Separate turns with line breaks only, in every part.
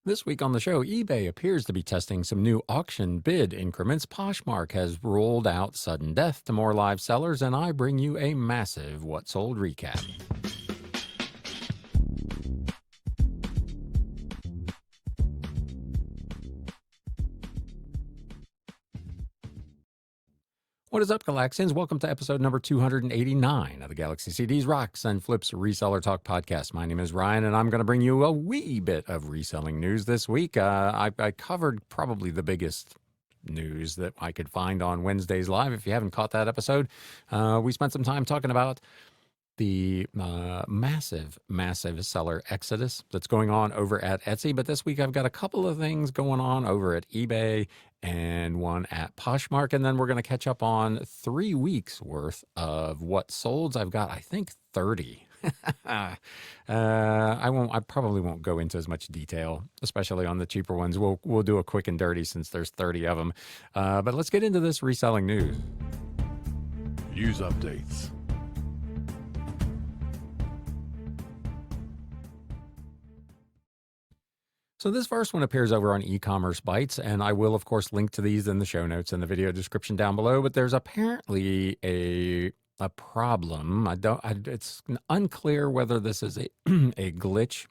This week on the show, eBay appears to be testing some new auction bid increments. Poshmark has rolled out sudden death to more live sellers, and I bring you a massive What Sold recap. What is up, Galaxians? Welcome to episode number 289 of the Galaxy CDs Rocks and Flips Reseller Talk podcast. My name is Ryan, and I'm going to bring you a wee bit of reselling news this week. I covered probably the biggest news that I could find on Wednesdays Live. If you haven't caught that episode, we spent some time talking about the massive seller exodus that's going on over at Etsy. But this week I've got a couple of things going on over at eBay and one at Poshmark. And then we're going to catch up on 3 weeks worth of what solds. I've got, I think, 30. I probably won't go into as much detail, especially on the cheaper ones. We'll do a quick and dirty since there's 30 of them. But let's get into this reselling news.
News updates.
So this first one appears over on e-commerce bites, and I will, of course, link to these in the show notes and the video description down below. But there's apparently a problem. It's unclear whether this is a a glitch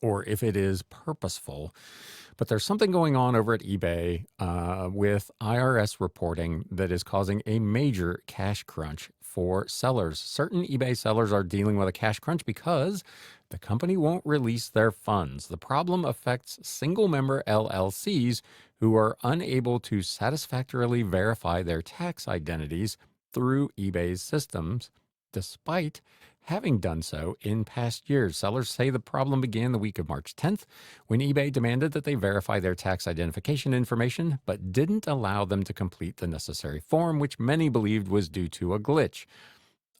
or if it is purposeful. But there's something going on over at eBay with IRS reporting that is causing a major cash crunch for sellers. Certain eBay sellers are dealing with a cash crunch because the company won't release their funds. The problem affects single-member LLCs who are unable to satisfactorily verify their tax identities through eBay's systems, despite having done so in past years. Sellers say the problem began the week of March 10th when eBay demanded that they verify their tax identification information, but didn't allow them to complete the necessary form, which many believed was due to a glitch.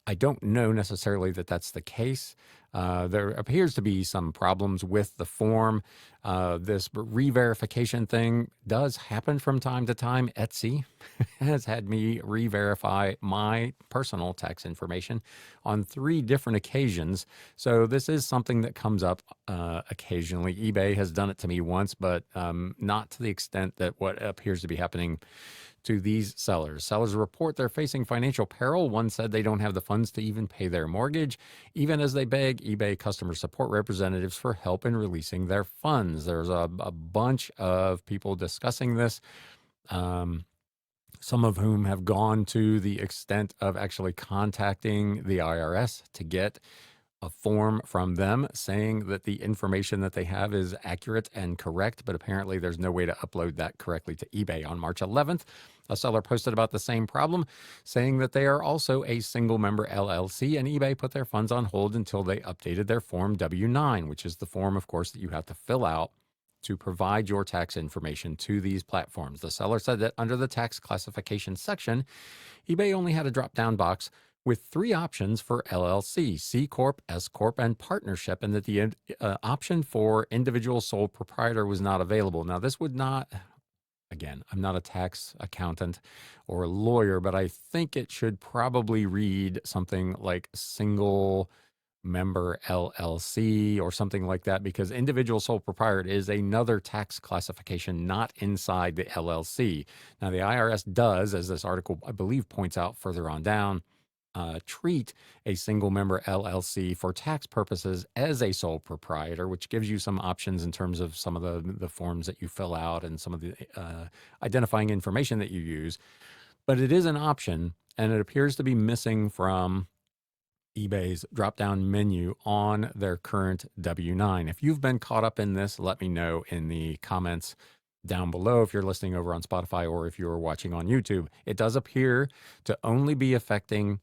I don't know necessarily that that's the case. There appears to be some problems with the form. This re-verification thing does happen from time to time. Etsy has had me re-verify my personal tax information on 3 different occasions. So this is something that comes up occasionally. eBay has done it to me once, but not to the extent that what appears to be happening to these sellers. Sellers report they're facing financial peril. One said they don't have the funds to even pay their mortgage, even as they beg eBay customer support representatives for help in releasing their funds. There's a bunch of people discussing this, some of whom have gone to the extent of actually contacting the IRS to get a form from them saying that the information that they have is accurate and correct, but apparently there's no way to upload that correctly to eBay. On March 11th, a seller posted about the same problem, saying that they are also a single-member LLC, and eBay put their funds on hold until they updated their Form W-9, which is the form, of course, that you have to fill out to provide your tax information to these platforms. The seller said that under the tax classification section, eBay only had a drop-down box with 3 options for LLC, C Corp, S Corp, and partnership, and that the option for individual sole proprietor was not available. Now, this would not, again, I'm not a tax accountant or a lawyer, but I think it should probably read something like single member LLC or something like that, because individual sole proprietor is another tax classification not inside the LLC. Now, the IRS does, as this article, I believe, points out further on down, treat a single member LLC for tax purposes as a sole proprietor, which gives you some options in terms of some of the forms that you fill out and some of the identifying information that you use. But it is an option, and it appears to be missing from eBay's drop-down menu on their current W-9. If you've been caught up in this, let me know in the comments down below if you're listening over on Spotify or if you're watching on YouTube. It does appear to only be affecting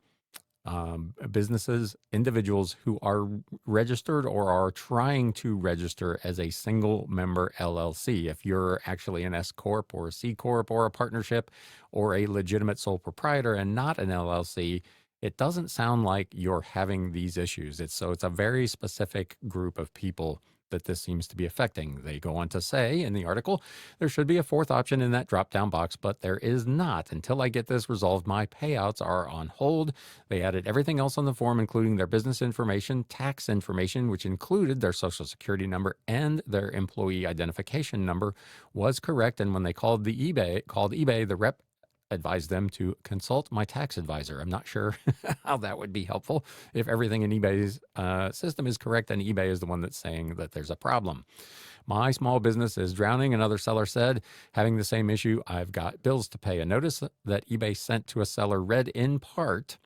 businesses, individuals who are registered or are trying to register as a single member LLC. If you're actually an S Corp or a C Corp or a partnership or a legitimate sole proprietor and not an LLC, it doesn't sound like you're having these issues. It's a very specific group of people that this seems to be affecting. They go on to say in the article, there should be a fourth option in that drop-down box, but there is not. Until I get this resolved, my payouts are on hold. They added everything else on the form, including their business information, tax information, which included their social security number and their employee identification number, was correct. And when they called eBay, the rep advise them to consult my tax advisor. I'm not sure how that would be helpful if everything in eBay's system is correct and eBay is the one that's saying that there's a problem. My small business is drowning, another seller said. Having the same issue, I've got bills to pay. A notice that eBay sent to a seller read in part,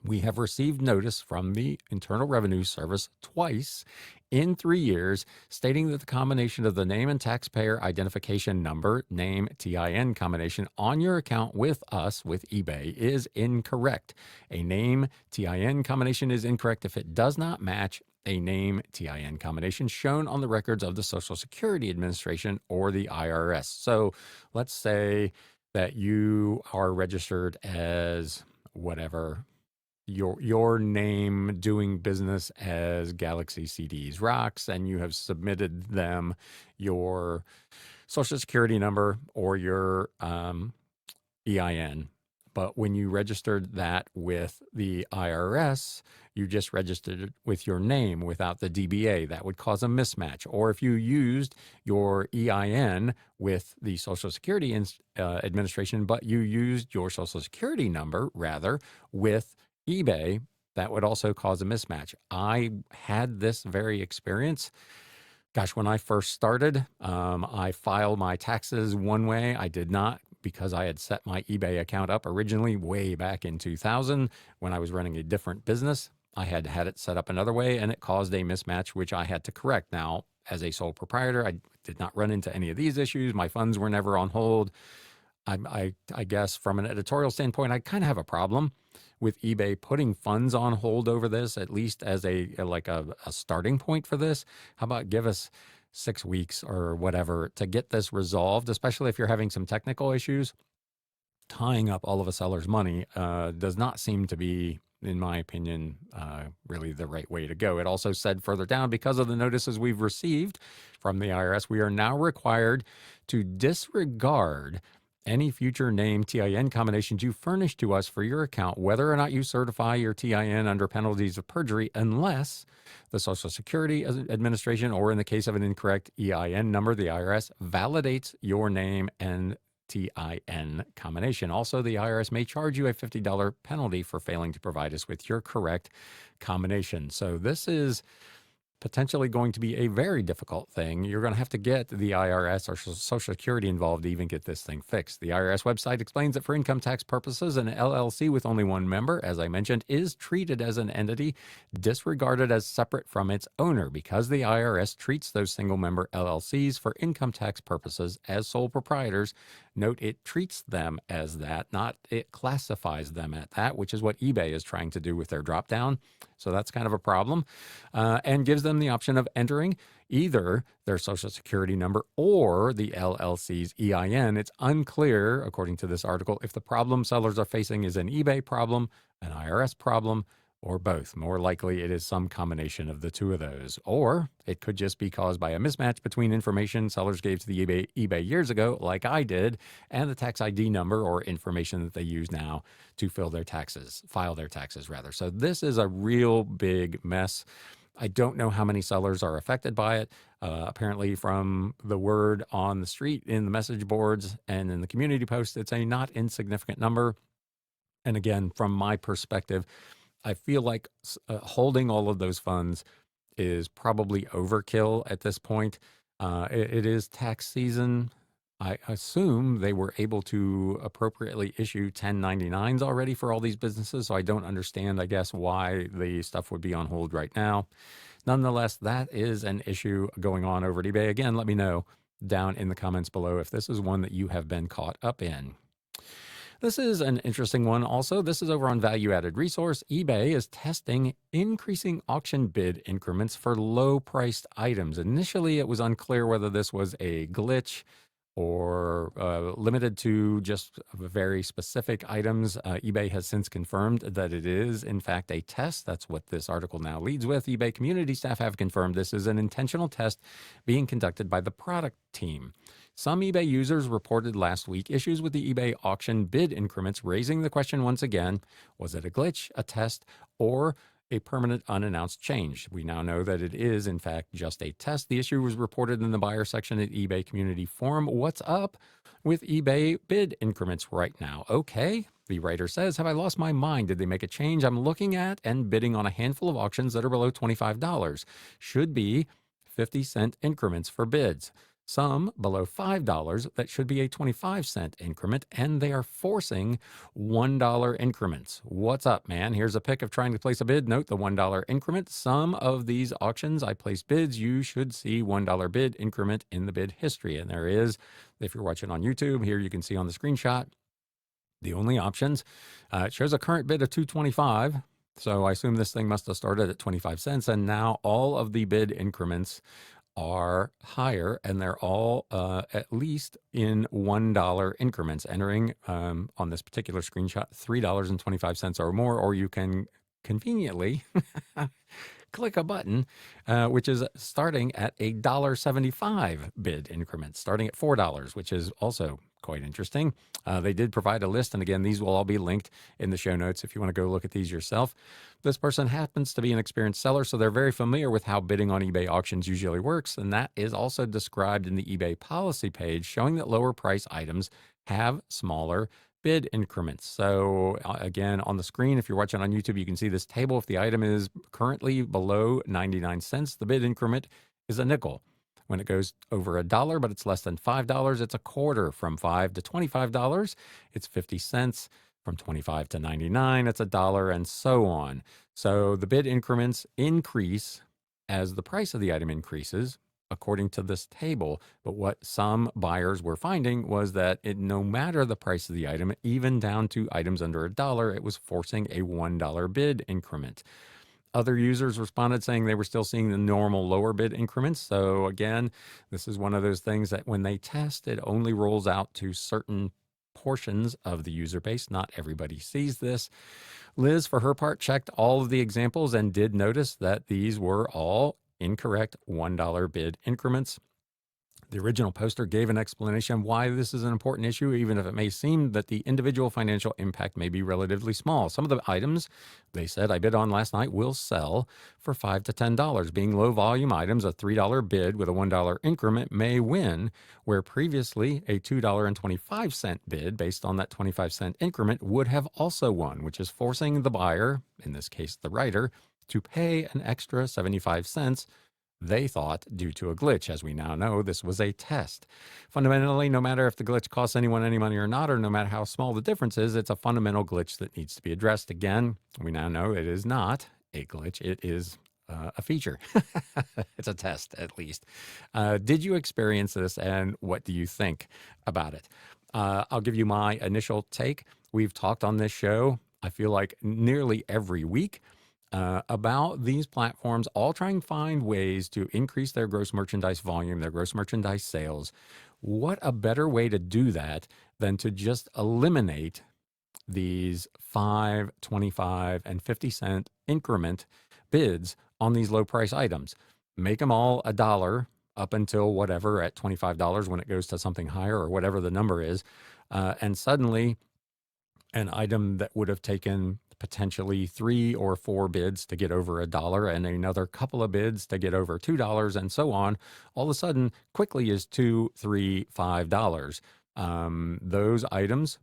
we have received notice from the Internal Revenue Service twice in 3 years stating that the combination of the name and taxpayer identification number, name TIN combination on your account with us, with eBay, is incorrect. A name TIN combination is incorrect if it does not match a name TIN combination shown on the records of the Social Security Administration or the IRS. So let's say that you are registered as whatever, your name doing business as Galaxy CDs Rocks, and you have submitted them your social security number or your EIN. But when you registered that with the IRS, you just registered it with your name without the DBA. That would cause a mismatch. Or if you used your EIN with the Social Security Administration, but you used your Social Security number rather with eBay, that would also cause a mismatch. I had this very experience. Gosh, when I first started, I filed my taxes one way. I did not, because I had set my eBay account up originally way back in 2000 when I was running a different business. I had had it set up another way, and it caused a mismatch, which I had to correct. Now, as a sole proprietor, I did not run into any of these issues. My funds were never on hold. I guess from an editorial standpoint, I kind of have a problem with eBay putting funds on hold over this, at least as a starting point for this. How about give us 6 weeks or whatever to get this resolved, especially if you're having some technical issues. Tying up all of a seller's money does not seem to be, in my opinion, really the right way to go. It also said further down, because of the notices we've received from the IRS, we are now required to disregard any future name TIN combinations you furnish to us for your account, whether or not you certify your TIN under penalties of perjury, unless the Social Security Administration, or in the case of an incorrect EIN number, the IRS, validates your name and TIN combination. Also, the IRS may charge you a $50 penalty for failing to provide us with your correct combination. So this is potentially going to be a very difficult thing. You're going to have to get the IRS or Social Security involved to even get this thing fixed. The IRS website explains that for income tax purposes, an LLC with only one member, as I mentioned, is treated as an entity disregarded as separate from its owner, because the IRS treats those single member LLCs for income tax purposes as sole proprietors. Note, it treats them as that, not it classifies them at that, which is what eBay is trying to do with their dropdown. So that's kind of a problem, and gives them the option of entering either their Social Security number or the LLC's EIN. It's unclear, according to this article, if the problem sellers are facing is an eBay problem, an IRS problem, or both. More likely, it is some combination of the two of those. Or it could just be caused by a mismatch between information sellers gave to the eBay years ago, like I did, and the tax ID number or information that they use now to file their taxes rather. So this is a real big mess. I don't know how many sellers are affected by it. Apparently, from the word on the street, in the message boards, and in the community posts, it's a not insignificant number. And again, from my perspective, I feel like holding all of those funds is probably overkill at this point. It is tax season. I assume they were able to appropriately issue 1099s already for all these businesses, so I don't understand, I guess, why the stuff would be on hold right now. Nonetheless, that is an issue going on over at eBay. Again, let me know down in the comments below if this is one that you have been caught up in. This is an interesting one also. This is over on Value Added Resource. eBay is testing increasing auction bid increments for low-priced items. Initially, it was unclear whether this was a glitch or limited to just very specific items. eBay has since confirmed that it is, in fact, a test. That's what this article now leads with. eBay community staff have confirmed this is an intentional test being conducted by the product team. Some eBay users reported last week issues with the eBay auction bid increments, raising the question once again, was it a glitch, a test, or a permanent unannounced change? We now know that it is, in fact, just a test. The issue was reported in the buyer section at eBay community forum. What's up with eBay bid increments right now? Okay, the writer says, have I lost my mind? Did they make a change? I'm looking at and bidding on a handful of auctions that are below $25. Should be 50-cent increments for bids. Some below $5 that should be a 25-cent increment, and they are forcing $1 increments. What's up, man? Here's a pic of trying to place a bid. Note the $1 increment. Some of these auctions I place bids, you should see $1 bid increment in the bid history. And there is, if you're watching on YouTube, here you can see on the screenshot, the only options. It shows a current bid of $225. So I assume this thing must have started at 25 cents. And now all of the bid increments are higher, and they're all at least in $1 increments, entering on this particular screenshot $3.25 or more, or you can conveniently click a button, which is starting at a $1.75 bid increment, starting at $4, which is also quite interesting. They did provide a list, and again, these will all be linked in the show notes if you want to go look at these yourself. This person happens to be an experienced seller, so they're very familiar with how bidding on eBay auctions usually works, and that is also described in the eBay policy page, showing that lower price items have smaller bid increments. So again, on the screen, if you're watching on YouTube, you can see this table. If the item is currently below 99 cents, the bid increment is a nickel. When it goes over $1, but it's less than $5, it's a quarter. From $5 to $25, it's 50 cents. From 25 to 99, it's $1, and so on. So the bid increments increase as the price of the item increases, according to this table. But what some buyers were finding was that no matter the price of the item, even down to items under $1, it was forcing a $1 bid increment. Other users responded saying they were still seeing the normal lower bid increments. So again, this is one of those things that when they test, it only rolls out to certain portions of the user base. Not everybody sees this. Liz, for her part, checked all of the examples and did notice that these were all incorrect $1 bid increments. The original poster gave an explanation why this is an important issue, even if it may seem that the individual financial impact may be relatively small. Some of the items they said I bid on last night will sell for $5 to $10. Being low volume items, a $3 bid with a $1 increment may win, where previously a $2.25 bid based on that 25-cent increment would have also won, which is forcing the buyer, in this case the writer, to pay an extra 75 cents they thought due to a glitch. As we now know, this was a test. Fundamentally, no matter if the glitch costs anyone any money or not, or no matter how small the difference is, it's a fundamental glitch that needs to be addressed. Again, we now know it is not a glitch. It is a feature. It's a test, at least. Did you experience this, and what do you think about it? I'll give you my initial take. We've talked on this show, I feel like, nearly every week about these platforms all trying to find ways to increase their gross merchandise volume, their gross merchandise sales. What a better way to do that than to just eliminate these 5, 25, and 50-cent increment bids on these low price items. Make them all $1 up until whatever at $25 when it goes to something higher, or whatever the number is. And suddenly an item that would have taken potentially 3 or 4 bids to get over $1 and another couple of bids to get over $2 and so on, all of a sudden quickly is $2, $3, $5. Those items,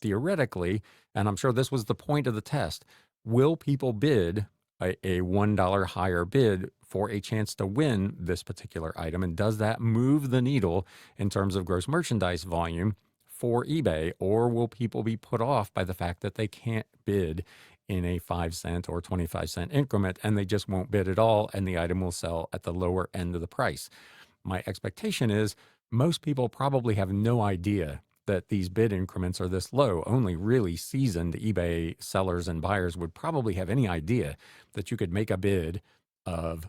theoretically, and I'm sure this was the point of the test, will people bid a $1 higher bid for a chance to win this particular item? And does that move the needle in terms of gross merchandise volume for eBay, or will people be put off by the fact that they can't bid in a 5-cent or 25-cent increment, and they just won't bid at all, and the item will sell at the lower end of the price? My expectation is most people probably have no idea that these bid increments are this low. Only really seasoned eBay sellers and buyers would probably have any idea that you could make a bid of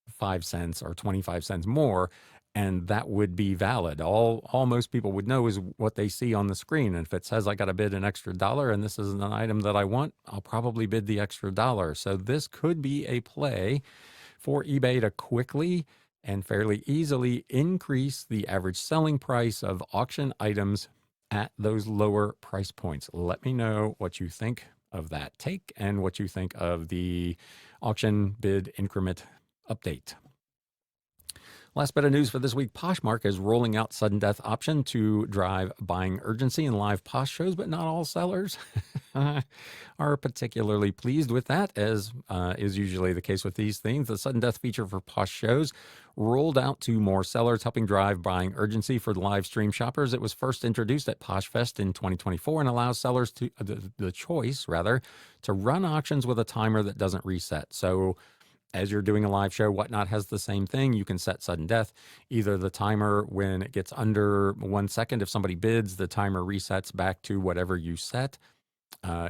5 cents or 25 cents more and that would be valid. All most people would know is what they see on the screen. And if it says I got to bid an extra dollar and this is an item that I want, I'll probably bid the extra dollar. So this could be a play for eBay to quickly and fairly easily increase the average selling price of auction items at those lower price points. Let me know what you think of that take and what you think of the auction bid increment update. Last bit of news for this week, Poshmark is rolling out sudden death option to drive buying urgency in live Posh shows, but not all sellers are particularly pleased with that, as is usually the case with these things. The sudden death feature for Posh shows rolled out to more sellers, helping drive buying urgency for the live stream shoppers. It was first introduced at PoshFest in 2024 and allows sellers to the choice, rather, to run auctions with a timer that doesn't reset. So as you're doing a live show, Whatnot has the same thing. You can set sudden death. Either the timer, when it gets under 1 second, if somebody bids, the timer resets back to whatever you set.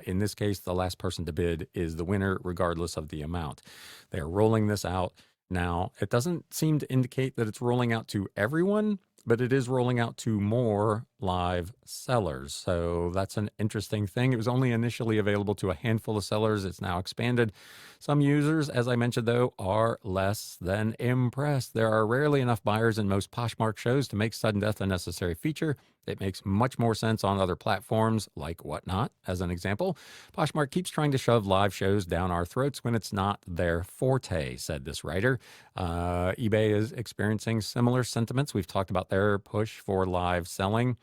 In this case, the last person to bid is the winner, regardless of the amount. They're rolling this out now. It doesn't seem to indicate that it's rolling out to everyone, but it is rolling out to more live sellers. So that's an interesting thing. It was only initially available to a handful of sellers. It's now expanded. Some users, as I mentioned, though, are less than impressed. There are rarely enough buyers in most Poshmark shows to make sudden death a necessary feature. It makes much more sense on other platforms like Whatnot, as an example. Poshmark keeps trying to shove live shows down our throats when it's not their forte, said this writer. eBay is experiencing similar sentiments. We've talked about their push for live selling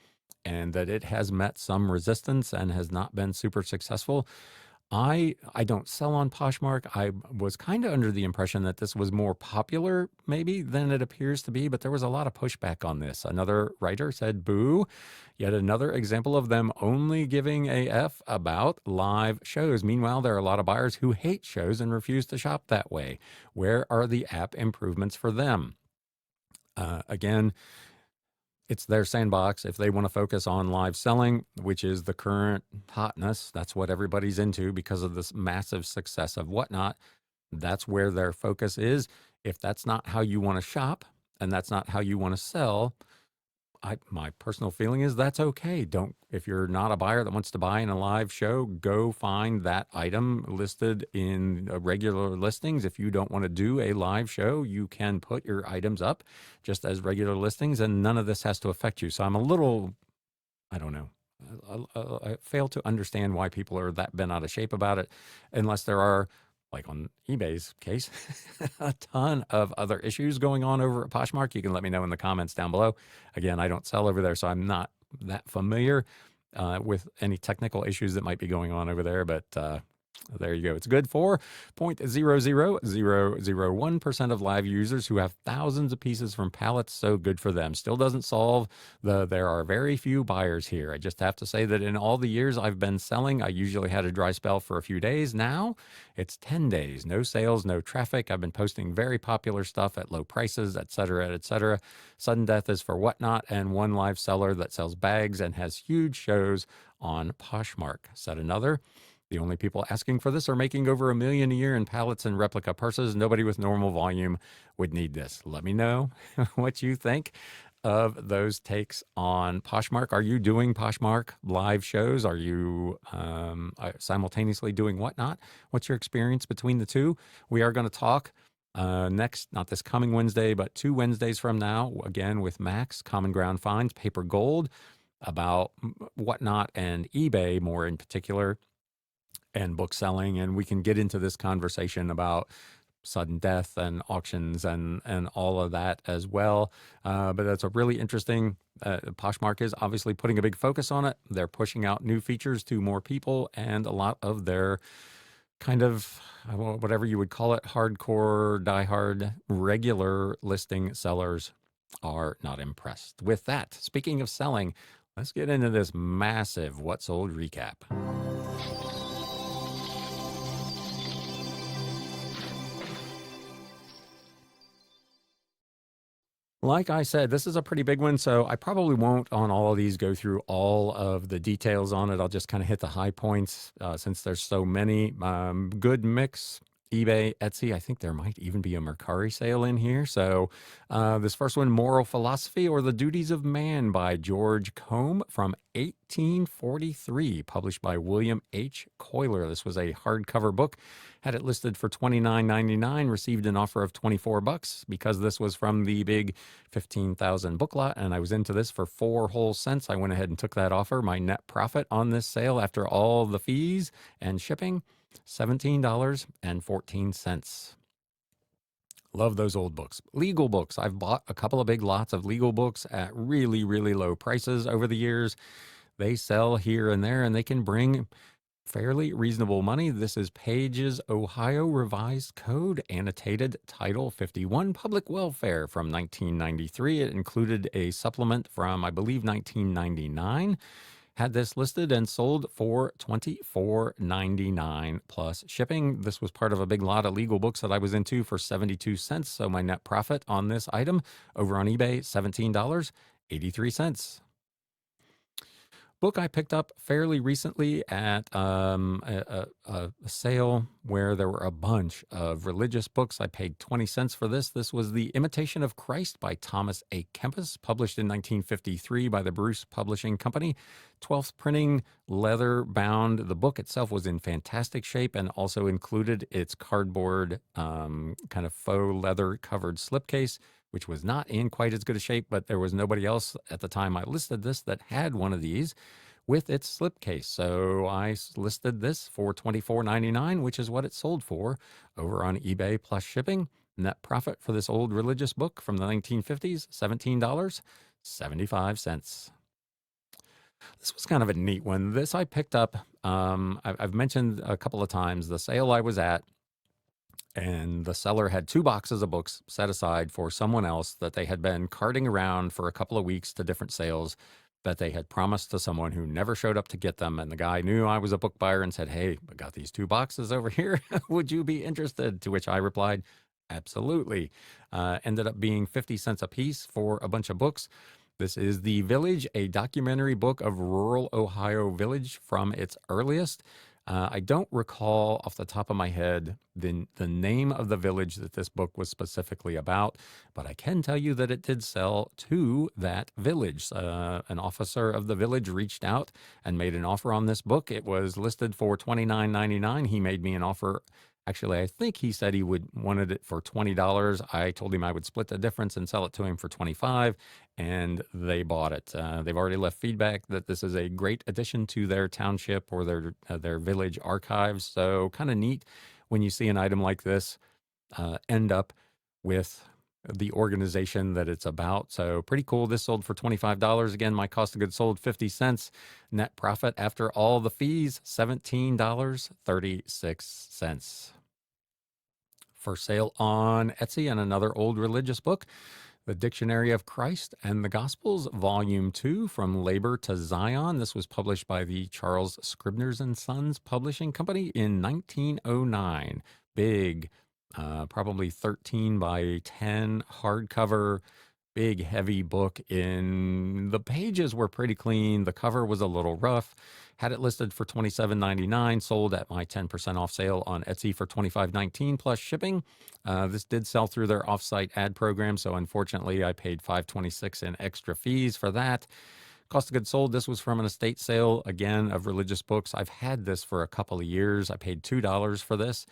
and that it has met some resistance and has not been super successful. I don't sell on Poshmark. I was kind of under the impression that this was more popular maybe than it appears to be, but there was a lot of pushback on this. Another writer said, boo, yet another example of them only giving a F about live shows. Meanwhile, there are a lot of buyers who hate shows and refuse to shop that way. Where are the app improvements for them? Again, it's their sandbox. If they want to focus on live selling, which is the current hotness, that's what everybody's into because of this massive success of Whatnot. That's where their focus is. If that's not how you want to shop and that's not how you want to sell, my personal feeling is that's okay. If you're not a buyer that wants to buy in a live show, go find that item listed in regular listings. If you don't want to do a live show, you can put your items up just as regular listings, and none of this has to affect you. So I'm a little, I don't know. I fail to understand why people are that bent out of shape about it, unless there are, like on eBay's case, a ton of other issues going on over at Poshmark. You can let me know in the comments down below. Again, I don't sell over there, so I'm not that familiar with any technical issues that might be going on over there, but there you go. It's good for 0.00001% of live users who have thousands of pieces from pallets, so good for them. Still doesn't solve there are very few buyers here. I just have to say that in all the years I've been selling, I usually had a dry spell for a few days. Now it's 10 days, no sales, no traffic. I've been posting very popular stuff at low prices, etc., etc. Sudden death is for Whatnot and one live seller that sells bags and has huge shows on Poshmark, said another. The only people asking for this are making over $1 million a year in pallets and replica purses. Nobody with normal volume would need this. Let me know what you think of those takes on Poshmark. Are you doing Poshmark live shows? Are you simultaneously doing Whatnot? What's your experience between the two? We are going to talk next, not this coming Wednesday, but 2 Wednesdays from now, again with Max, Common Ground Finds, Paper Gold, about Whatnot and eBay more in particular, and book selling, and we can get into this conversation about sudden death and auctions and all of that as well. But that's a really interesting, Poshmark is obviously putting a big focus on it. They're pushing out new features to more people, and a lot of their kind of, whatever you would call it, hardcore, diehard, regular listing sellers are not impressed with that. Speaking of selling, let's get into this massive What Sold recap. Like I said, this is a pretty big one, so I probably won't on all of these go through all of the details on it. I'll just kind of hit the high points since there's so many. Good mix eBay, Etsy. I think there might even be a Mercari sale in here. So, this first one, Moral Philosophy or the Duties of Man by George Combe from 1843, published by William H. Coiler. This was a hardcover book. Had it listed for $29.99, received an offer of $24 because this was from the big 15,000 book lot, and I was into this for 4 whole cents. I went ahead and took that offer. My net profit on this sale after all the fees and shipping, $17.14. Love those old books. Legal books. I've bought a couple of big lots of legal books at really, really low prices over the years. They sell here and there, and they can bring fairly reasonable money. This is Page's Ohio Revised Code, annotated Title 51, Public Welfare from 1993. It included a supplement from, I believe, 1999. Had this listed and sold for $24.99 plus shipping. This was part of a big lot of legal books that I was into for 72 cents. So my net profit on this item over on eBay, $17.83. Book I picked up fairly recently at a sale where there were a bunch of religious books. I paid 20 cents for this. This was The Imitation of Christ by Thomas A. Kempis, published in 1953 by the Bruce Publishing Company. 12th printing, leather bound. The book itself was in fantastic shape and also included its cardboard kind of faux leather covered slipcase, which was not in quite as good a shape, but there was nobody else at the time I listed this that had one of these with its slipcase. So I listed this for $24.99, which is what it sold for over on eBay plus shipping. Net profit for this old religious book from the 1950s, $17.75. This was kind of a neat one. This I picked up, I've mentioned a couple of times the sale I was at, and the seller had 2 boxes of books set aside for someone else that they had been carting around for a couple of weeks to different sales that they had promised to someone who never showed up to get them. And the guy knew I was a book buyer and said, "Hey, I got these 2 boxes over here. Would you be interested?" To which I replied, "Absolutely." Ended up being 50 cents a piece for a bunch of books. This is The Village, a documentary book of rural Ohio village from its earliest. I don't recall off the top of my head the name of the village that this book was specifically about, but I can tell you that it did sell to that village. An officer of the village reached out and made an offer on this book. It was listed for $29.99. He made me an offer. Actually, I think he said he wanted it for $20. I told him I would split the difference and sell it to him for $25, and they bought it. They've already left feedback that this is a great addition to their township or their village archives. So kind of neat when you see an item like this end up with the organization that it's about. So pretty cool. This sold for $25. Again, my cost of goods sold 50 cents. Net profit after all the fees, $17.36. For sale on Etsy, and another old religious book, The Dictionary of Christ and the Gospels, Volume 2, From Labor to Zion. This was published by the Charles Scribner's and Sons Publishing Company in 1909. Big, probably 13 by 10 hardcover, big, heavy book. The pages were pretty clean. The cover was a little rough. Had it listed for $27.99, sold at my 10% off sale on Etsy for $25.19 plus shipping. This did sell through their offsite ad program, so unfortunately I paid $5.26 in extra fees for that. Cost of goods sold, this was from an estate sale, again, of religious books. I've had this for a couple of years. I paid $2 for this.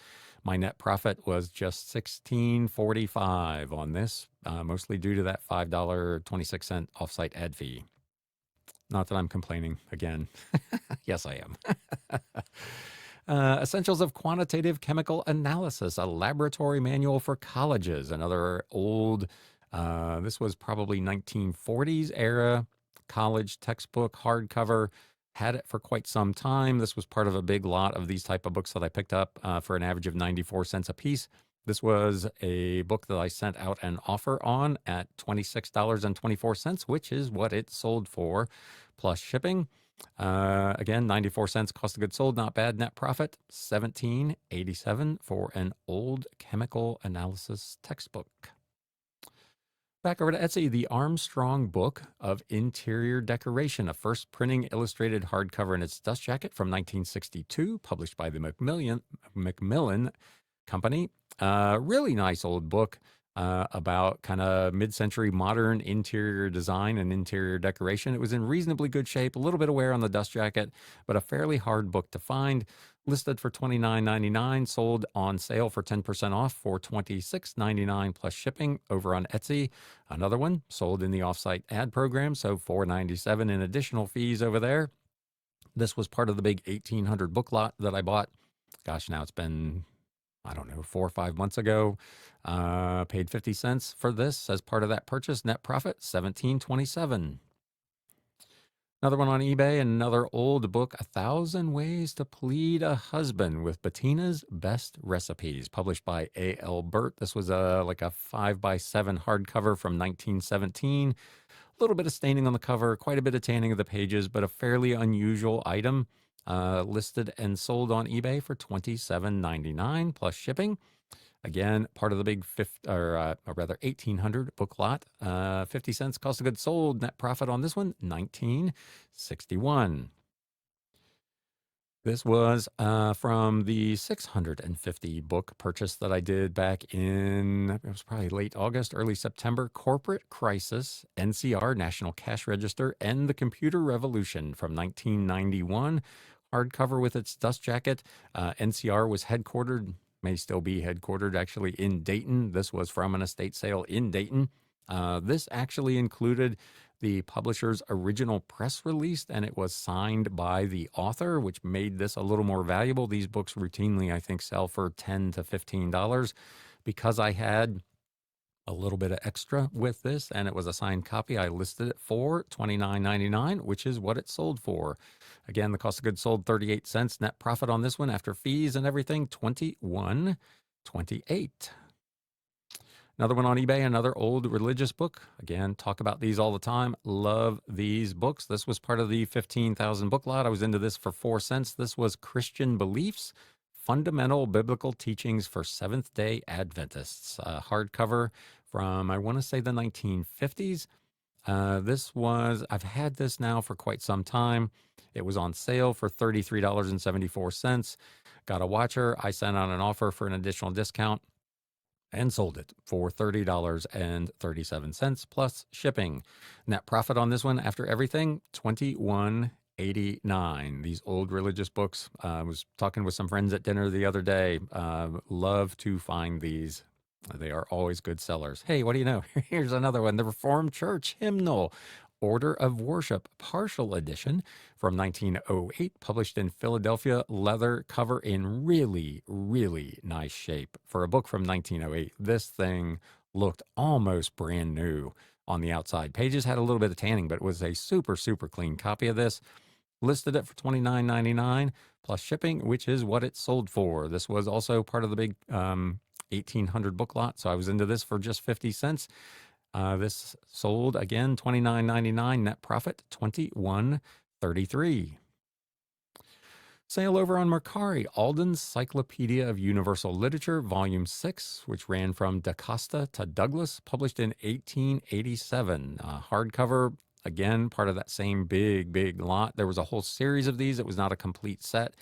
My net profit was just $16.45 on this, mostly due to that $5.26 offsite ad fee. Not that I'm complaining again. Yes, I am. Essentials of Quantitative Chemical Analysis, a laboratory manual for colleges. Another old, this was probably 1940s era college textbook, hardcover. Had it for quite some time. This was part of a big lot of these type of books that I picked up for an average of 94 cents a piece. This was a book that I sent out an offer on at $26.24, which is what it sold for, plus shipping. Again, 94 cents cost of goods sold, not bad. Net profit, $17.87 for an old chemical analysis textbook. Back over to Etsy, the Armstrong Book of Interior Decoration, a first printing illustrated hardcover in its dust jacket from 1962, published by the Macmillan Company. Really nice old book about kind of mid-century modern interior design and interior decoration. It was in reasonably good shape, a little bit of wear on the dust jacket, but a fairly hard book to find. Listed for $29.99, sold on sale for 10% off for $26.99 plus shipping over on Etsy. Another one sold in the offsite ad program, so $4.97 in additional fees over there. This was part of the big 1,800 book lot that I bought. Gosh, now it's been, I don't know, 4 or 5 months ago. Paid 50 cents for this as part of that purchase. Net profit, $17.27. Another one on eBay, another old book, 1,000 Ways to Plead a Husband with Bettina's Best Recipes, published by A.L. Burt. This was like a 5x7 hardcover from 1917. A little bit of staining on the cover, quite a bit of tanning of the pages, but a fairly unusual item. Listed and sold on eBay for $27.99 plus shipping. Again, part of the big 1,800 book lot. 50 cents cost of goods sold. Net profit on this one, $19.61. This was from the 650 book purchase that I did back in, it was probably late August, early September. Corporate Crisis, NCR, National Cash Register, and the Computer Revolution from 1991. Hardcover with its dust jacket. NCR was headquartered, may still be headquartered actually in Dayton. This was from an estate sale in Dayton. This actually included the publisher's original press release, and it was signed by the author, which made this a little more valuable. These books routinely, I think, sell for $10 to $15. Because I had a little bit of extra with this and it was a signed copy, I listed it for $29.99, which is what it sold for. Again, the cost of goods sold, 38 cents. Net profit on this one after fees and everything, $21.28. Another one on eBay, another old religious book. Again, talk about these all the time. Love these books. This was part of the 15,000 book lot. I was into this for 4 cents. This was Christian Beliefs, Fundamental Biblical Teachings for Seventh-day Adventists. Hardcover from, I want to say, the 1950s. I've had this now for quite some time. It was on sale for $33.74. Got a watcher. I sent out an offer for an additional discount and sold it for $30.37 plus shipping. Net profit on this one after everything, $21.89. These old religious books. I was talking with some friends at dinner the other day. Love to find these. They are always good sellers. Hey, what do you know? Here's another one. The Reformed Church Hymnal, Order of Worship, partial edition from 1908, published in Philadelphia, leather cover in really, really nice shape. For a book from 1908, this thing looked almost brand new on the outside. Pages had a little bit of tanning, but it was a super, super clean copy of this. Listed it for $29.99 plus shipping, which is what it sold for. This was also part of the big 1,800 book lot, so I was into this for just 50 cents. This sold again $29.99, net profit $21.33. Sale over on Mercari, Alden's Cyclopedia of Universal Literature, Volume 6, which ran from Da Costa to Douglas, published in 1887. Hardcover, again, part of that same big, big lot. There was a whole series of these. It was not a complete set.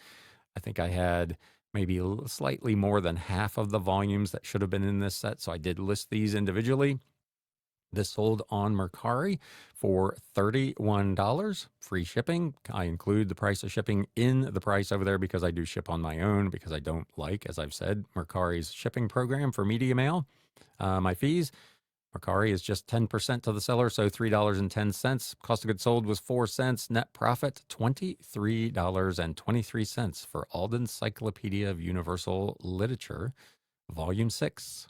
I think I had maybe slightly more than half of the volumes that should have been in this set, so I did list these individually. This sold on Mercari for $31, free shipping. I include the price of shipping in the price over there because I do ship on my own, because I don't like, as I've said, Mercari's shipping program for media mail. My fees, Mercari is just 10% to the seller, so $3.10. Cost of goods sold was 4 cents. Net profit, $23.23 for Alden's Cyclopedia of Universal Literature, Volume 6.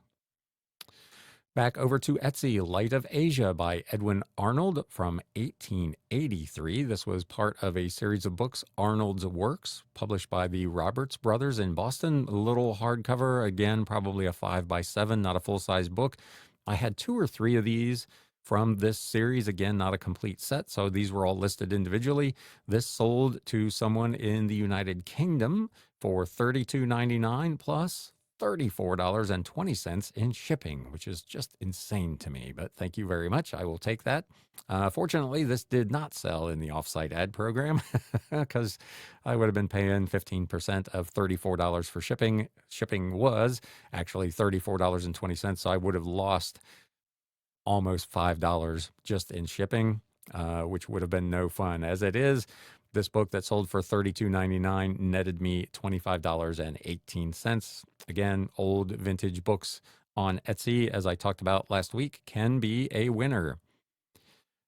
Back over to Etsy, Light of Asia by Edwin Arnold from 1883. This was part of a series of books, Arnold's Works, published by the Roberts Brothers in Boston. A little hardcover, again, probably a 5x7, not a full-size book. I had 2 or 3 of these from this series. Again, not a complete set, so these were all listed individually. This sold to someone in the United Kingdom for $32.99 plus $34.20 in shipping, which is just insane to me. But thank you very much. I will take that. Fortunately, this did not sell in the offsite ad program because I would have been paying 15% of $34 for shipping. Shipping was actually $34.20. So I would have lost almost $5 just in shipping, which would have been no fun. As it is, this book that sold for $32.99 netted me $25.18. Again, old vintage books on Etsy, as I talked about last week, can be a winner.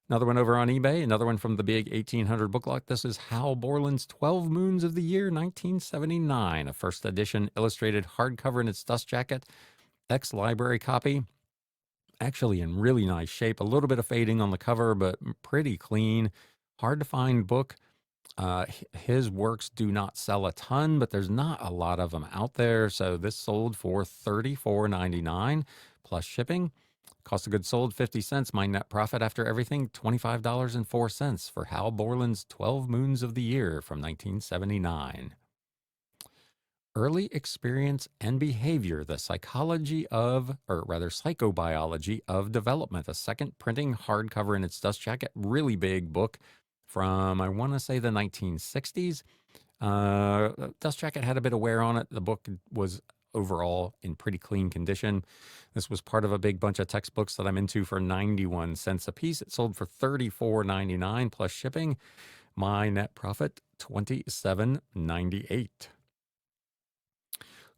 Another one over on eBay, another one from the big 1800 book lot. This is Hal Borland's 12 Moons of the Year, 1979, a first edition illustrated hardcover in its dust jacket, ex-library copy. Actually in really nice shape, a little bit of fading on the cover, but pretty clean. Hard to find book. His works do not sell a ton, but there's not a lot of them out there. So this sold for $34.99 plus shipping. Cost of goods sold 50 cents. My net profit after everything $25.04 for Hal Borland's 12 Moons of the Year from 1979. Early Experience and Behavior, the Psychology of, or rather Psychobiology of Development, a second printing hardcover in its dust jacket, really big book from, I want to say, the 1960s. Dust jacket had a bit of wear on it. The book was overall in pretty clean condition. This was part of a big bunch of textbooks that I'm into for 91 cents a piece. It sold for $34.99 plus shipping. My net profit, $27.98.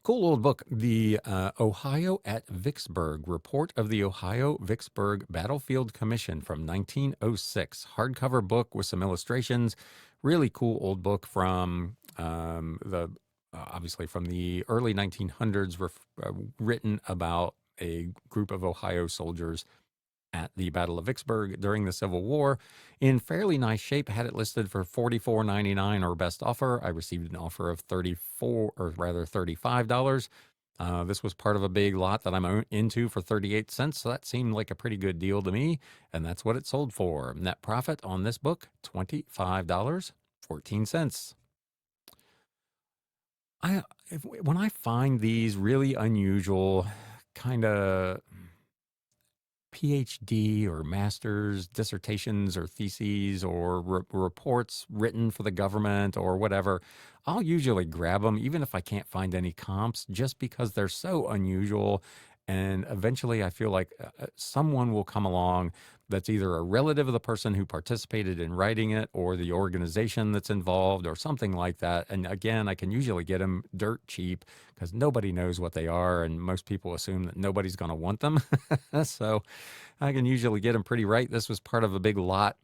Cool old book, the Ohio at Vicksburg, Report of the Ohio-Vicksburg Battlefield Commission from 1906. Hardcover book with some illustrations. Really cool old book from obviously from the early 1900s, written about a group of Ohio soldiers at the Battle of Vicksburg during the Civil War. In fairly nice shape, had it listed for $44.99 or best offer. I received an offer of $35. This was part of a big lot that I'm into for 38 cents, so that seemed like a pretty good deal to me, and that's what it sold for. Net profit on this book, $25.14. When I find these really unusual kind of PhD or master's dissertations or theses or reports written for the government or whatever, I'll usually grab them, even if I can't find any comps, just because they're so unusual. And eventually I feel like someone will come along that's either a relative of the person who participated in writing it or the organization that's involved or something like that. And again, I can usually get them dirt cheap because nobody knows what they are. And most people assume that nobody's going to want them. So I can usually get them pretty right. This was part of a big lot.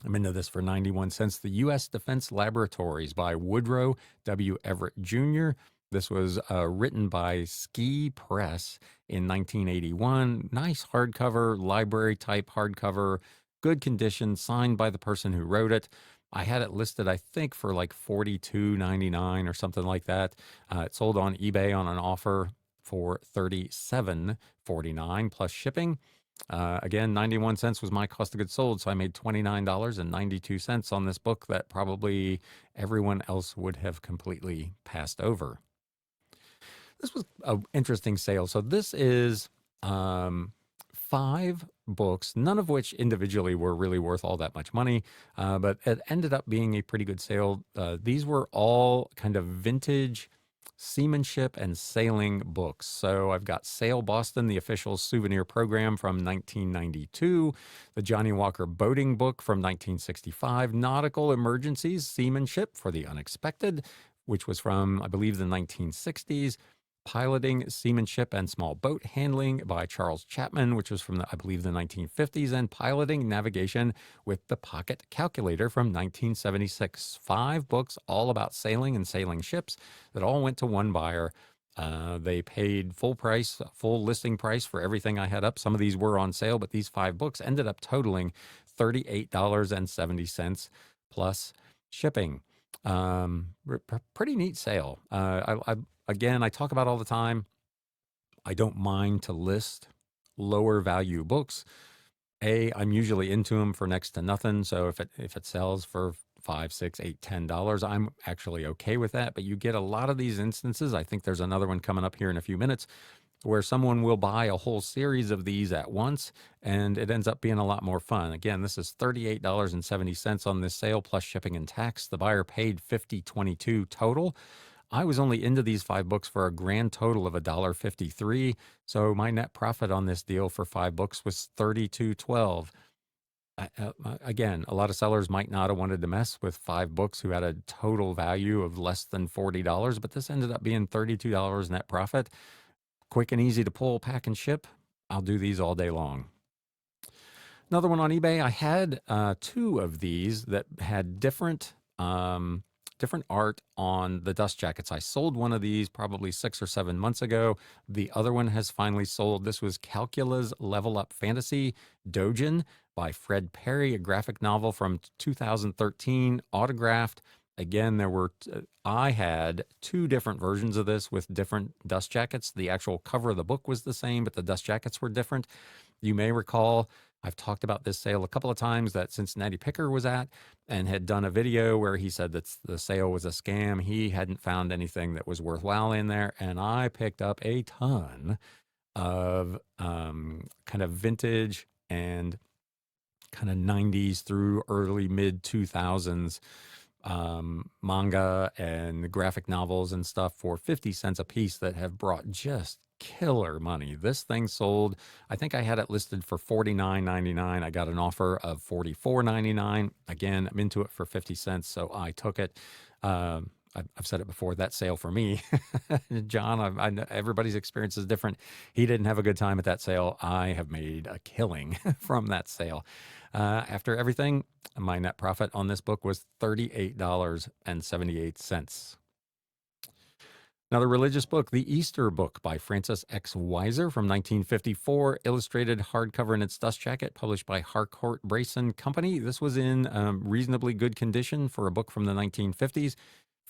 I'm into this for 91 cents. The U.S. Defense Laboratories by Woodrow W. Everett Jr. This was written by Ski Press in 1981. Nice hardcover, library type hardcover, good condition, signed by the person who wrote it. I had it listed, I think, for like $42.99 or something like that. It sold on eBay on an offer for $37.49 plus shipping. Again, 91 cents was my cost of goods sold, so I made $29.92 on this book that probably everyone else would have completely passed over. This was an interesting sale. So this is 5 books, none of which individually were really worth all that much money, but it ended up being a pretty good sale. These were all kind of vintage seamanship and sailing books. So I've got Sail Boston, the official souvenir program from 1992, the Johnny Walker boating book from 1965, Nautical Emergencies, Seamanship for the Unexpected, which was from, I believe, the 1960s, Piloting, Seamanship, and Small Boat Handling by Charles Chapman, which was from, I believe, the 1950s, and Piloting, Navigation with the Pocket Calculator from 1976. 5 books all about sailing and sailing ships that all went to one buyer. They paid full price, full listing price for everything I had up. Some of these were on sale, but these 5 books ended up totaling $38.70 plus shipping. Pretty neat sale. Again, I talk about all the time, I don't mind to list lower value books. I'm usually into them for next to nothing. So if it sells for $5, $6, $8, $10. I'm actually okay with that, but you get a lot of these instances. I think there's another one coming up here in a few minutes where someone will buy a whole series of these at once, and it ends up being a lot more fun. Again, this is $38.70 on this sale plus shipping and tax. The buyer paid $50.22 total. I was only into these 5 books for a grand total of $1.53. So my net profit on this deal for 5 books was $32.12. Again, a lot of sellers might not have wanted to mess with 5 books who had a total value of less than $40, but this ended up being $32 net profit. Quick and easy to pull, pack, and ship. I'll do these all day long. Another one on eBay. I had 2 of these that had different art on the dust jackets. I sold one of these probably 6 or 7 months ago. The other one has finally sold. This was Calcula's Level Up Fantasy Dojin by Fred Perry, a graphic novel from 2013, autographed. Again, I had 2 different versions of this with different dust jackets. The actual cover of the book was the same, but the dust jackets were different. You may recall I've talked about this sale a couple of times that Cincinnati Picker was at and had done a video where he said that the sale was a scam. He hadn't found anything that was worthwhile in there, and I picked up a ton of kind of vintage and kind of 90s through early mid 2000s manga and graphic novels and stuff for 50 cents a piece that have brought just killer money. This thing sold, I think I had it listed for $49.99. I got an offer of $44.99. Again, I'm into it for 50 cents, so I took it. I've said it before, that sale for me, John, I know everybody's experience is different. He didn't have a good time at that sale. I have made a killing from that sale. After everything, my net profit on this book was $38.78. Another religious book, The Easter Book by Francis X. Weiser from 1954, illustrated hardcover in its dust jacket, published by Harcourt Brace Company. This was in reasonably good condition for a book from the 1950s.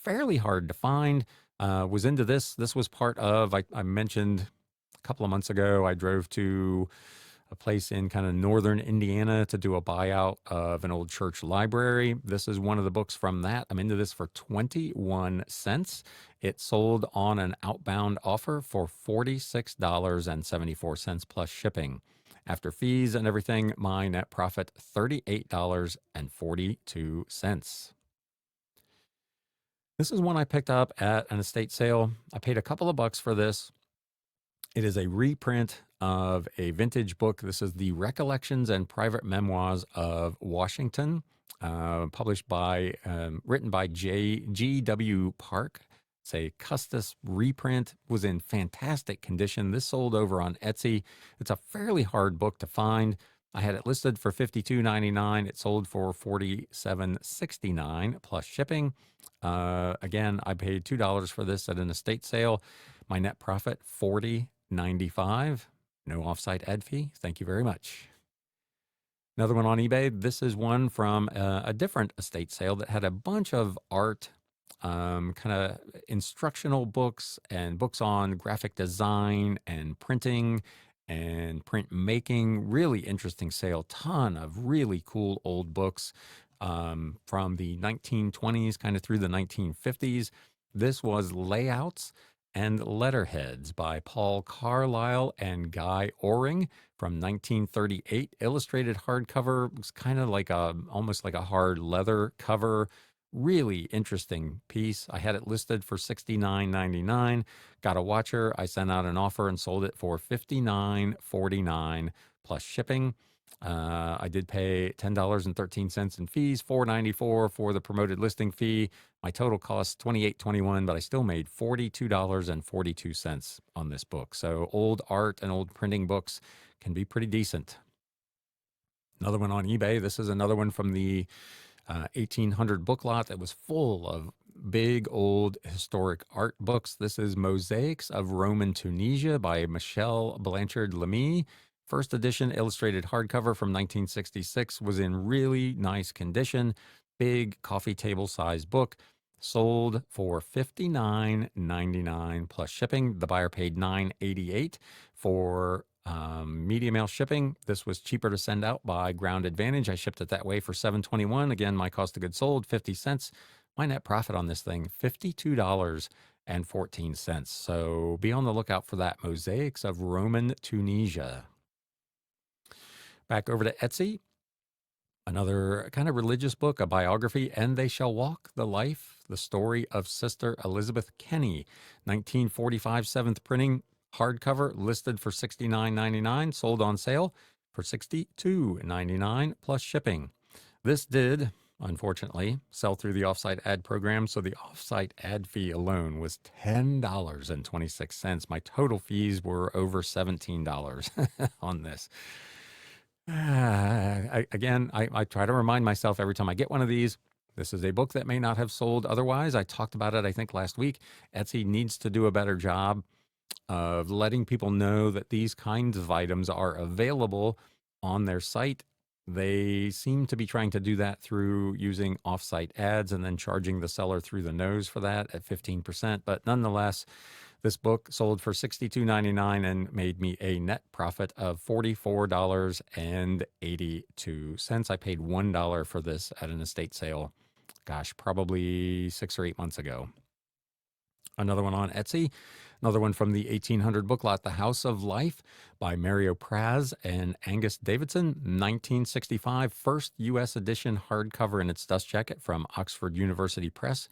Fairly hard to find. Was into this. This was part of, I mentioned a couple of months ago, I drove to a place in kind of northern Indiana to do a buyout of an old church library. This is one of the books from that. I'm into this for 21 cents. It sold on an outbound offer for $46.74 plus shipping. After fees and everything, my net profit, $38.42. This is one I picked up at an estate sale. I paid a couple of bucks for this. It is a reprint of a vintage book. This is the Recollections and Private Memoirs of Washington, published by, written by G.W. Park. It's a Custis reprint, was in fantastic condition. This sold over on Etsy. It's a fairly hard book to find. I had it listed for $52.99. It sold for $47.69 plus shipping. Again, I paid $2 for this at an estate sale. My net profit, $40.95. No offsite ad fee. Thank you very much. Another one on eBay. This is one from a different estate sale that had a bunch of art, kind of instructional books and books on graphic design and printing and printmaking. Really interesting sale. Ton of really cool old books from the 1920s kind of through the 1950s. This was Layouts and Letterheads by Paul Carlisle and Guy Oring from 1938. Illustrated hardcover. It was kind of like almost like a hard leather cover. Really interesting piece. I had it listed for $69.99. Got a watcher. I sent out an offer and sold it for $59.49 plus shipping. I did pay $10.13 in fees, $4.94 for the promoted listing fee. My total cost $28.21, but I still made $42.42 on this book. So old art and old printing books can be pretty decent. Another one on eBay. This is another one from the 1800 book lot that was full of big old historic art books. This is Mosaics of Roman Tunisia by Michel Blanchard Lamy. First edition illustrated hardcover from 1966, was in really nice condition. Big coffee table size book. Sold for $59.99 plus shipping. The buyer paid $9.88 for Media mail shipping. This was cheaper to send out by Ground Advantage. I shipped it that way for $7.21. Again, my cost of goods sold 50 cents. My net profit on this thing $52.14. So be on the lookout for that. Mosaics of Roman Tunisia. Back over to Etsy. Another kind of religious book, a biography, And They Shall Walk, the life, the story of Sister Elizabeth Kenny, 1945, 7th printing, hardcover, listed for $69.99, sold on sale for $62.99 plus shipping. This did, unfortunately, sell through the offsite ad program, so the offsite ad fee alone was $10.26. My total fees were over $17 on this. I try to remind myself every time I get one of these, this is a book that may not have sold otherwise. I talked about it, I think, last week. Etsy needs to do a better job of letting people know that these kinds of items are available on their site. They seem to be trying to do that through using offsite ads and then charging the seller through the nose for that at 15%. But nonetheless, this book sold for $62.99 and made me a net profit of $44.82. I paid $1 for this at an estate sale, gosh, probably 6 or 8 months ago. Another one on Etsy, another one from the 1800 book lot, The House of Life by Mario Praz and Angus Davidson, 1965, first U.S. edition hardcover in its dust jacket from Oxford University Press.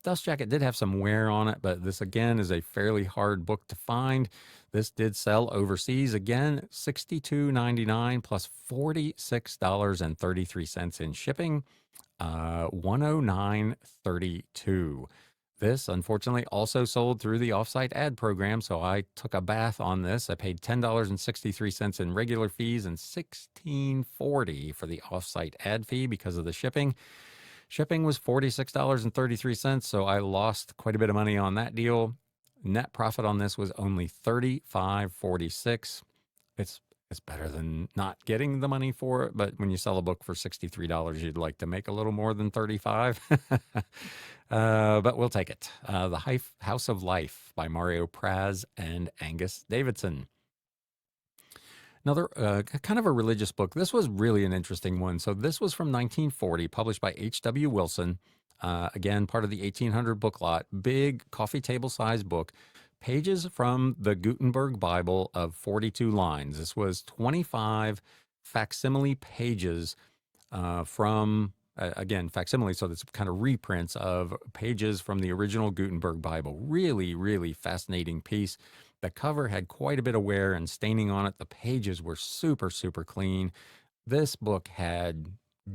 Dust jacket did have some wear on it, but this again is a fairly hard book to find. This did sell overseas. Again, $62.99 plus $46.33 in shipping, $109.32. This, unfortunately, also sold through the offsite ad program, so I took a bath on this. I paid $10.63 in regular fees and $16.40 for the offsite ad fee because of the shipping. Shipping was $46.33, so I lost quite a bit of money on that deal. Net profit on this was only $35.46. It's better than not getting the money for it, but when you sell a book for $63, you'd like to make a little more than $35. But we'll take it. The House of Life by Mario Praz and Angus Davidson. Another kind of a religious book. This was really an interesting one. So this was from 1940, published by H.W. Wilson. Again, part of the 1800 book lot. Big coffee table size book. Pages from the Gutenberg Bible of 42 lines. This was 25 facsimile pages from, again, facsimile, so that's kind of reprints of pages from the original Gutenberg Bible. Really, really fascinating piece. The cover had quite a bit of wear and staining on it. The pages were super, super clean. This book had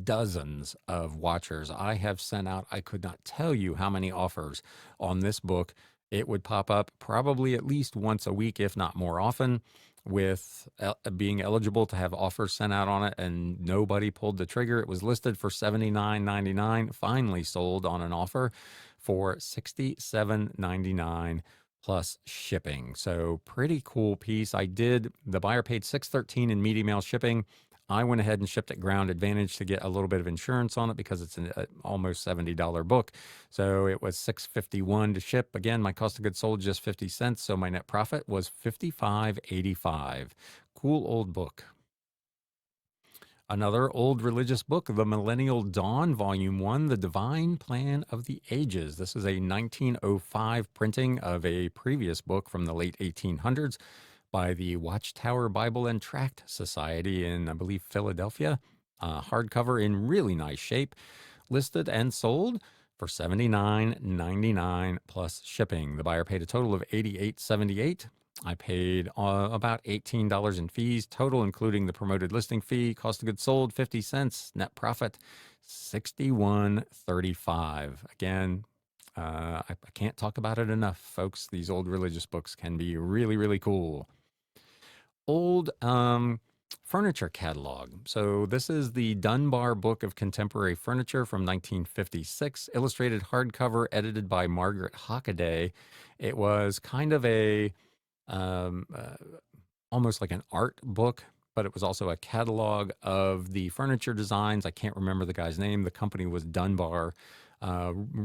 dozens of watchers. I have sent out, I could not tell you how many offers on this book. It would pop up probably at least once a week, if not more often, with being eligible to have offers sent out on it, and nobody pulled the trigger. It was listed for $79.99, finally sold on an offer for $67.99 plus shipping. So pretty cool piece. The buyer paid $6.13 in media mail shipping. I went ahead and shipped at Ground Advantage to get a little bit of insurance on it because it's an almost $70 book. So it was $6.51 to ship. Again, my cost of goods sold just 50 cents. So my net profit was $55.85. Cool old book. Another old religious book, The Millennial Dawn, Volume 1, The Divine Plan of the Ages. This is a 1905 printing of a previous book from the late 1800s by the Watchtower Bible and Tract Society in, I believe, Philadelphia. Hardcover in really nice shape, listed and sold for $79.99 plus shipping. The buyer paid a total of $88.78. I paid about $18 in fees total, including the promoted listing fee. Cost of goods sold 50 cents. Net profit $61.35. Again, I can't talk about it enough, folks. These old religious books can be really, really cool. Old furniture catalog. So this is the Dunbar Book of Contemporary Furniture from 1956, illustrated hardcover, edited by Margaret Hockaday. It was kind of a almost like an art book, but it was also a catalog of the furniture designs. I can't remember the guy's name. The company was Dunbar.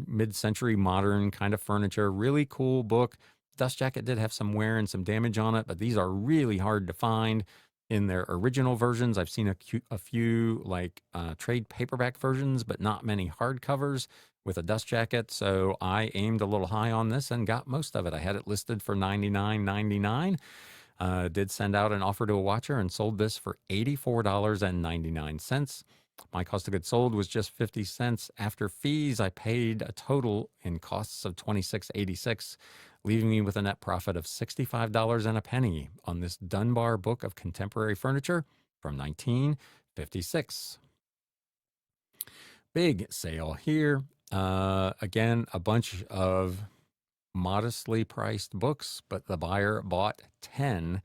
Mid-century modern kind of furniture. Really cool book. Dust Jacket did have some wear and some damage on it, but these are really hard to find in their original versions. I've seen a few like trade paperback versions, but not many hardcovers with a Dust Jacket. So I aimed a little high on this and got most of it. I had it listed for $99.99. Did send out an offer to a watcher and sold this for $84.99. My cost of goods sold was just 50 cents. After fees, I paid a total in costs of $26.86, leaving me with a net profit of $65 and a penny on this Dunbar book of contemporary furniture from 1956. Big sale here. Again, a bunch of modestly priced books, but the buyer bought 10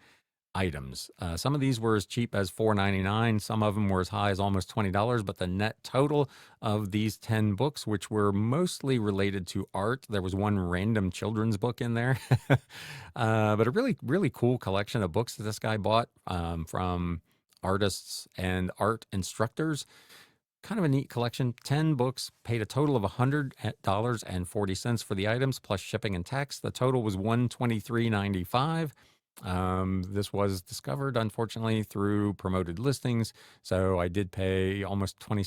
items. Some of these were as cheap as $4.99. Some of them were as high as almost $20, but the net total of these 10 books, which were mostly related to art, there was one random children's book in there, but a really, really cool collection of books that this guy bought from artists and art instructors. Kind of a neat collection. 10 books, paid a total of $100.40 for the items plus shipping and tax. The total was $123.95. This was discovered, unfortunately, through promoted listings. So I did pay almost a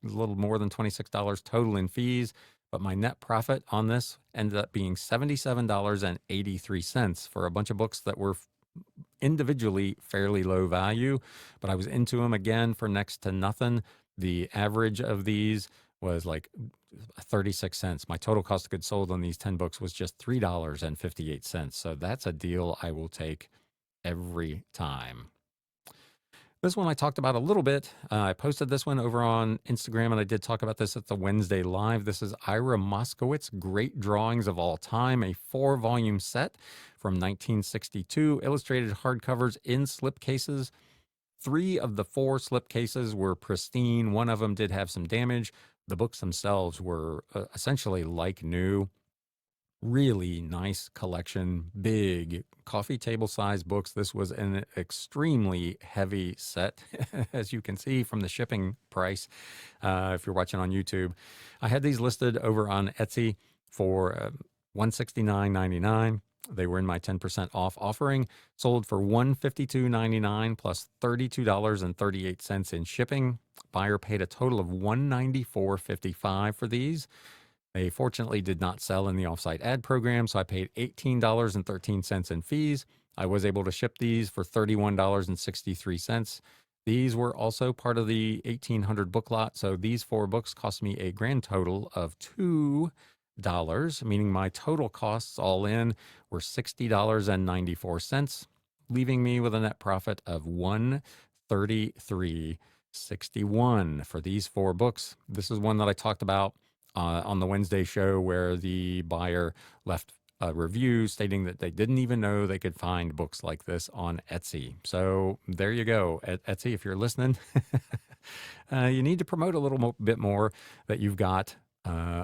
little more than $26 total in fees. But my net profit on this ended up being $77.83 for a bunch of books that were individually fairly low value. But I was into them again for next to nothing. The average of these was like 36 cents. My total cost of goods sold on these 10 books was just $3.58. So that's a deal I will take every time. This one I talked about a little bit. I posted this one over on Instagram, and I did talk about this at the Wednesday Live. This is Ira Moskowitz, Great Drawings of All Time, a 4-volume set from 1962, illustrated hardcovers in slipcases. 3 of the 4 slipcases were pristine. One of them did have some damage. The books themselves were essentially like new. Really nice collection, big coffee table size books. This was an extremely heavy set, as you can see from the shipping price. If you're watching on YouTube, I had these listed over on Etsy for $169.99. They were in my 10% off offering, sold for $152.99 plus $32.38 in shipping. Buyer paid a total of $194.55 for these. They fortunately did not sell in the offsite ad program, so I paid $18.13 in fees. I was able to ship these for $31.63. These were also part of the 1,800 book lot, so these 4 books cost me a grand total of $2, meaning my total costs all in were $60.94, leaving me with a net profit of $133.61 for these 4 books. This is one that I talked about on the Wednesday show, where the buyer left a review stating that they didn't even know they could find books like this on Etsy. So there you go. Etsy, if you're listening, you need to promote a little bit more that you've got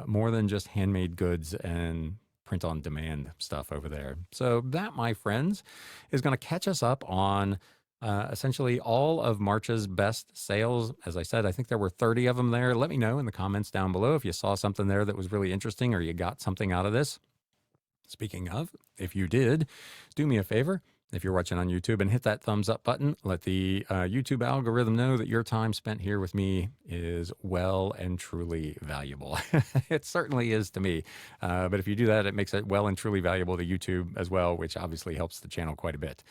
more than just handmade goods and print on demand stuff over there. So that, my friends, is going to catch us up on essentially all of March's best sales. As I said, I think there were 30 of them there. Let me know in the comments down below if you saw something there that was really interesting or you got something out of this. Speaking of, if you did, do me a favor. If you're watching on YouTube, and hit that thumbs up button, let the YouTube algorithm know that your time spent here with me is well and truly valuable. It certainly is to me. But if you do that, it makes it well and truly valuable to YouTube as well, which obviously helps the channel quite a bit.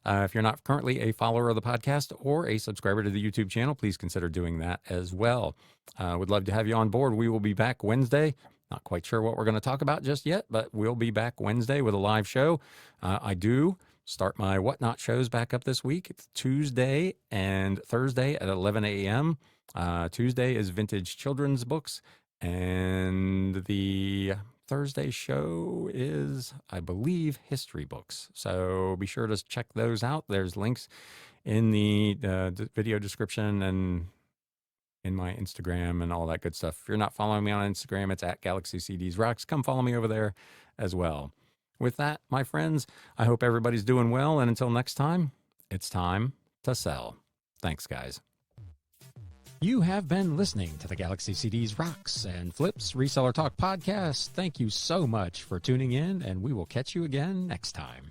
If you're not currently a follower of the podcast or a subscriber to the YouTube channel, please consider doing that as well. Would love to have you on board. We will be back Wednesday. Not quite sure what we're going to talk about just yet, but we'll be back Wednesday with a live show. I do start my Whatnot shows back up this week. It's Tuesday and Thursday at 11 a.m. Tuesday is vintage children's books, and the Thursday show is, I believe, history books. So be sure to check those out. There's links in the video description and in my Instagram and all that good stuff. If you're not following me on Instagram, it's at Galaxy CDs Rocks. Come follow me over there as well. With that, my friends, I hope everybody's doing well. And until next time, it's time to sell. Thanks, guys. You have been listening to the Galaxy CDs Rocks and Flips Reseller Talk podcast. Thank you so much for tuning in, and we will catch you again next time.